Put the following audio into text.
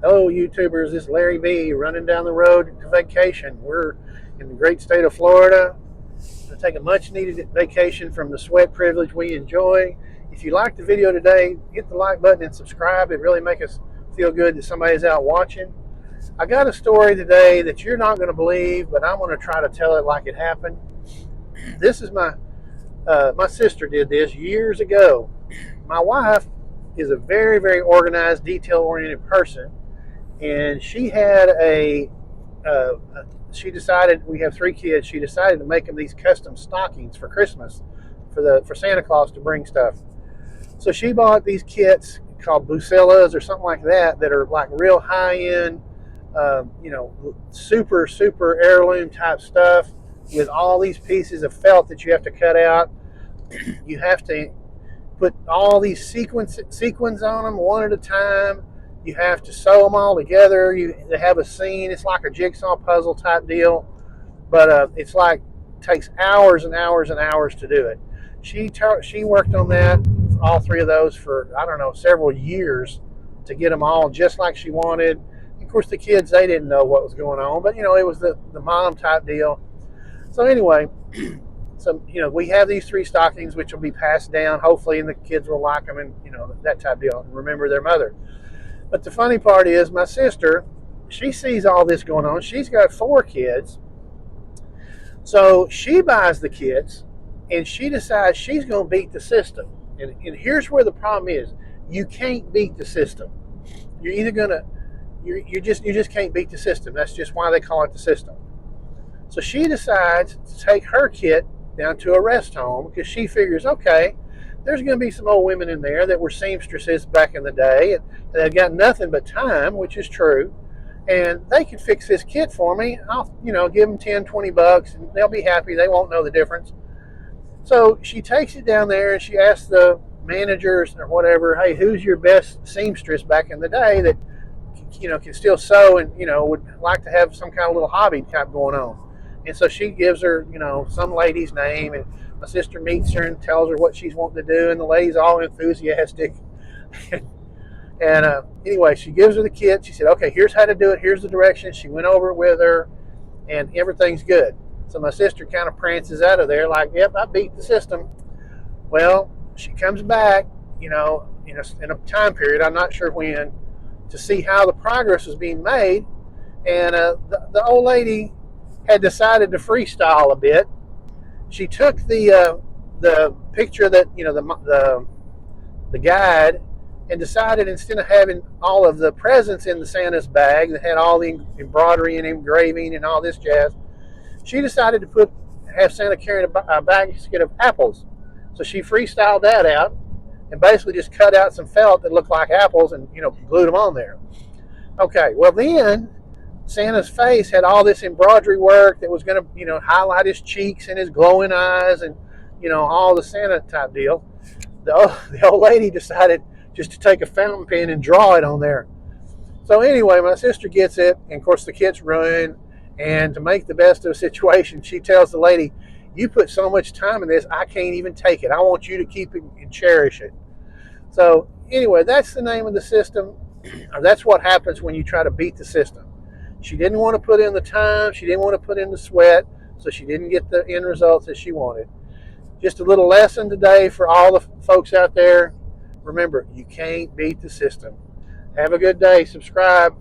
Hello, YouTubers. This is Larry B. running down the road to vacation. We're in the great state of Florida to take a much needed vacation from the sweat privilege we enjoy. If you like the video today, hit the like button and subscribe. It really makes us feel good that somebody's out watching. I got a story today that you're not going to believe, but I'm going to try to tell it like it happened. This is my sister did this years ago. My wife is a very organized, detail-oriented person, and she had uh, she decided, we have three kids. She decided to make them these custom stockings for Christmas, for Santa Claus to bring stuff. So she bought these kits called Bucellas or something like that that are like real high end, super heirloom type stuff with all these pieces of felt that you have to cut out. You have to put all these sequins on them one at a time. You have to sew them all together. They have a scene. It's like a jigsaw puzzle type deal, but it's like takes hours and hours and hours to do it. She worked on that, all three of those, for I don't know, several years to get them all just like she wanted. Of course, the kids, they didn't know what was going on, but it was the mom type deal. So anyway, so we have these three stockings which will be passed down hopefully, and the kids will like them, and that type of deal, and remember their mother. But the funny part is, my sister, she sees all this going on. She's got four kids, so she buys the kits, and she decides she's going to beat the system. And here's where the problem is: you can't beat the system. You're either gonna you just can't beat the system. That's just why they call it the system. So she decides to take her kit down to a rest home because she figures, okay, there's going to be some old women in there that were seamstresses back in the day, and they've got nothing but time, which is true, and they could fix this kit for me. I'll, give them 10, 20 bucks, and they'll be happy. They won't know the difference. So she takes it down there and she asks the managers or whatever, hey, who's your best seamstress back in the day that can still sew and would like to have some kind of little hobby type going on. And so she gives her some lady's name, and my sister meets her and tells her what she's wanting to do, and the lady's all enthusiastic. And anyway, she gives her the kit. She said, okay, here's how to do it, here's the directions. She went over it with her, and everything's good. So my sister kind of prances out of there like, yep, I beat the system. Well, she comes back, in a time period, I'm not sure when, to see how the progress was being made. And the old lady had decided to freestyle a bit. She took the picture that the guide, and decided, instead of having all of the presents in the Santa's bag that had all the embroidery and engraving and all this jazz, she decided to have Santa carrying a basket of apples. So she freestyled that out and basically just cut out some felt that looked like apples and glued them on there. Okay, well then Santa's face had all this embroidery work that was going to highlight his cheeks and his glowing eyes and all the Santa type deal. The old lady decided just to take a fountain pen and draw it on there. So anyway, my sister gets it, and of course the kit's ruined. And to make the best of the situation, she tells the lady, you put so much time in this, I can't even take it. I want you to keep it and cherish it. So anyway, that's the name of the system. That's what happens when you try to beat the system. She didn't want to put in the time. She didn't want to put in the sweat. So she didn't get the end results that she wanted. Just a little lesson today for all the folks out there. Remember, you can't beat the system. Have a good day. Subscribe.